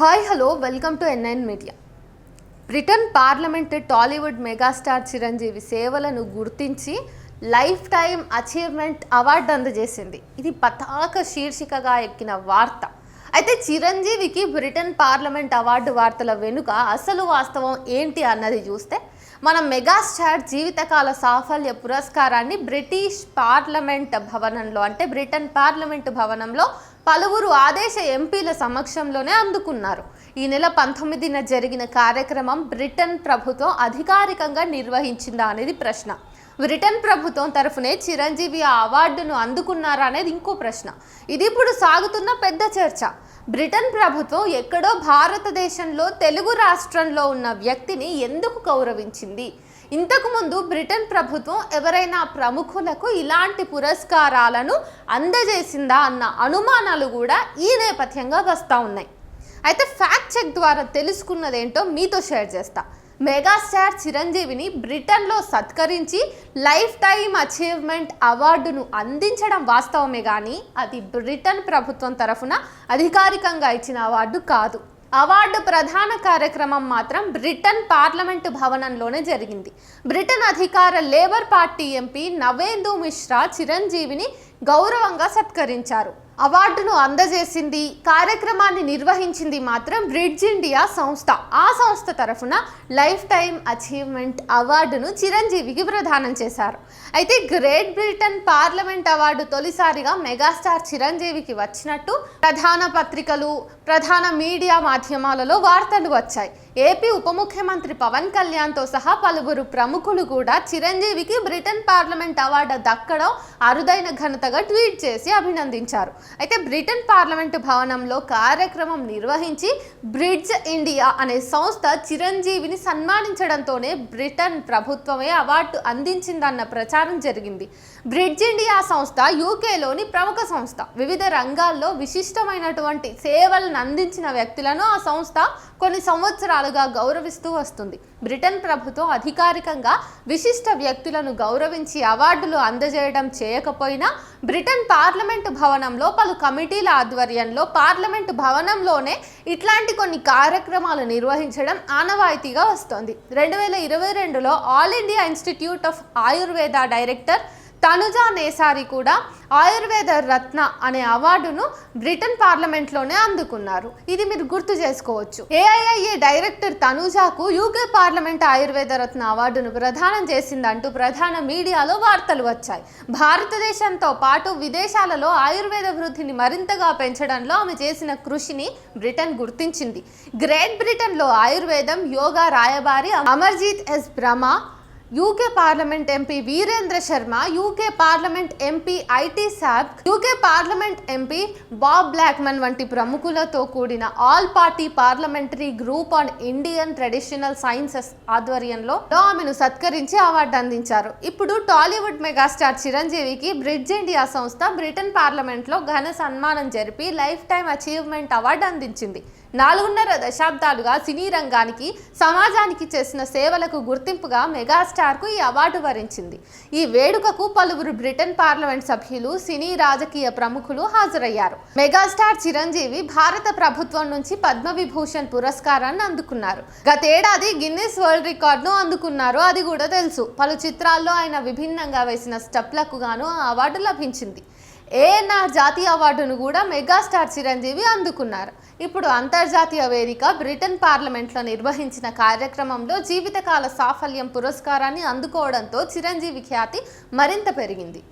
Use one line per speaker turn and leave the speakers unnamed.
Hi hello welcome to NIN media. Britain parliament Tollywood megastar Chiranjeevi సేవలను గుర్తించి life time achievement award అందజేసింది. ఇది పతాక శీర్షికగా ఎక్కిన వార్త. అయితే చిరంజీవికి బ్రిటన్ పార్లమెంట్ అవార్డు వార్తల వెనుక అసలు వాస్తవం ఏంటి అన్నది చూస్తే మనం మెగాస్టార్ జీవితకాల సాఫల్య పురస్కారాన్ని బ్రిటిష్ పార్లమెంట్ భవనంలో అంటే బ్రిటన్ పార్లమెంట్ భవనంలో పలువురు ఆదేశ ఎంపీల సమక్షంలోనే అందుకున్నారు. ఈ నెల 19న జరిగిన కార్యక్రమం బ్రిటన్ ప్రభుత్వం అధికారికంగా నిర్వహించిందా అనేది ప్రశ్న. బ్రిటన్ ప్రభుత్వం తరఫునే చిరంజీవి ఆ అవార్డును అందుకున్నారా అనేది ఇంకో ప్రశ్న. ఇది ఇప్పుడు సాగుతున్న పెద్ద చర్చ. బ్రిటన్ ప్రభుత్వం ఎక్కడో భారతదేశంలో తెలుగు రాష్ట్రంలో ఉన్న వ్యక్తిని ఎందుకు గౌరవించింది? ఇంతకుముందు బ్రిటన్ ప్రభుత్వం ఎవరైనా ప్రముఖులకు ఇలాంటి పురస్కారాలను అందజేసిందా అన్న అనుమానాలు కూడా ఈ నేపథ్యంగా వస్తూ ఉన్నాయి. అయితే ఫ్యాక్ట్ చెక్ ద్వారా తెలుసుకున్నదేంటో మీతో షేర్ చేస్తా. మెగాస్టార్ చిరంజీవిని బ్రిటన్లో సత్కరించి లైఫ్ టైం అచీవ్మెంట్ అవార్డును అందించడం వాస్తవమే కానీ అది బ్రిటన్ ప్రభుత్వం తరఫున అధికారికంగా ఇచ్చిన అవార్డు కాదు. అవార్డు ప్రధాన కార్యక్రమం మాత్రం బ్రిటన్ పార్లమెంటు భవనంలోనే జరిగింది. బ్రిటన్ అధికార labour party MP Navendu Mishra చిరంజీవిని గౌరవంగా సత్కరించారు. అవార్డును అందజేసింది, కార్యక్రమాన్ని నిర్వహించింది మాత్రం బ్రిడ్జ్ ఇండియా సంస్థ. ఆ సంస్థ తరఫున లైఫ్ టైం అచీవ్మెంట్ అవార్డును చిరంజీవికి ప్రదానం చేశారు. అయితే గ్రేట్ బ్రిటన్ పార్లమెంట్ అవార్డు తొలిసారిగా మెగాస్టార్ చిరంజీవికి వచ్చినట్టు ప్రధాన పత్రికలు, ప్రధాన మీడియా మాధ్యమాలలో వార్తలు వచ్చాయి. ఏపీ ఉప ముఖ్యమంత్రి పవన్ కళ్యాణ్తో సహా పలువురు ప్రముఖులు కూడా చిరంజీవికి బ్రిటన్ పార్లమెంట్ అవార్డు దక్కడం అరుదైన ఘనతగా ట్వీట్ చేసి అభినందించారు. అయితే బ్రిటన్ పార్లమెంటు భవనంలో కార్యక్రమం నిర్వహించి బ్రిడ్జ్ ఇండియా అనే సంస్థ చిరంజీవిని సన్మానించడంతోనే బ్రిటన్ ప్రభుత్వమే అవార్డు అందించిందన్న ప్రచారం జరిగింది. బ్రిడ్జ్ ఇండియా సంస్థ యూకేలోని ప్రముఖ సంస్థ. వివిధ రంగాల్లో విశిష్టమైనటువంటి సేవలను అందించిన వ్యక్తులను ఆ సంస్థ కొన్ని సంవత్సరాలుగా గౌరవిస్తూ వస్తుంది. బ్రిటన్ ప్రభుత్వం అధికారికంగా విశిష్ట వ్యక్తులను గౌరవించి అవార్డులు అందజేయడం చేయకపోయినా బ్రిటన్ పార్లమెంటు భవనంలో పలు కమిటీల ఆధ్వర్యంలో పార్లమెంటు భవనంలోనే ఇట్లాంటి కొన్ని కార్యక్రమాలు నిర్వహించడం ఆనవాయితీగా వస్తోంది. 2022లో all India institute of Ayurveda director Tanuja Nesari కూడా ఆయుర్వేద రత్న అనే అవార్డును బ్రిటన్ పార్లమెంట్లోనే అందుకున్నారు. ఇది మీరు గుర్తు చేసుకోవచ్చు. ఏఐఐఏ డైరెక్టర్ తనుజాకు యూకే పార్లమెంట్ ఆయుర్వేద రత్న అవార్డును ప్రదానం చేసిందంటూ ప్రధాన మీడియాలో వార్తలు వచ్చాయి. భారతదేశంతో పాటు విదేశాలలో ఆయుర్వేద వృద్ధిని మరింతగా పెంచడంలో ఆమె చేసిన కృషిని బ్రిటన్ గుర్తించింది. గ్రేట్ బ్రిటన్లో ఆయుర్వేదం, యోగా రాయబారి Amarjit S Brahma, UK parliament MP Virendra Sharma, UK parliament MP ఐటీ సాబ్, UK parliament MP Bob Blackman వంటి ప్రముఖులతో కూడిన all party parliamentary group on Indian traditional sciences ఆధ్వర్యంలో ఆమెను సత్కరించి అవార్డు అందించారు. ఇప్పుడు టాలీవుడ్ మెగాస్టార్ చిరంజీవికి బ్రిడ్జ్ ఇండియా సంస్థ బ్రిటన్ పార్లమెంట్లో ఘన సన్మానం జరిపి లైఫ్ టైం అచీవ్మెంట్ అవార్డు అందించింది. 4.5 దశాబ్దాలుగా సినీ రంగానికి, సమాజానికి చేసిన సేవలకు గుర్తింపుగా మెగాస్టార్కు ఈ అవార్డు వరించింది. ఈ వేడుకకు పలువురు బ్రిటన్ పార్లమెంట్ సభ్యులు, సినీ రాజకీయ ప్రముఖులు హాజరయ్యారు. మెగాస్టార్ చిరంజీవి భారత ప్రభుత్వం నుంచి పద్మవిభూషణ్ పురస్కారాన్ని అందుకున్నారు. గతేడాది గిన్నిస్ వరల్డ్ రికార్డును అందుకున్నారు. అది కూడా తెలుసు. పలు చిత్రాల్లో ఆయన విభిన్నంగా వేసిన స్టెప్లకు గాను ఆ అవార్డు లభించింది. ఏఎన్ఆర్ జాతీయ అవార్డును కూడా మెగాస్టార్ చిరంజీవి అందుకున్నారు. ఇప్పుడు అంతర్జాతీయ వేదిక బ్రిటన్ పార్లమెంట్లో నిర్వహించిన కార్యక్రమంలో జీవితకాల సాఫల్యం పురస్కారాన్ని అందుకోవడంతో చిరంజీవి ఖ్యాతి మరింత పెరిగింది.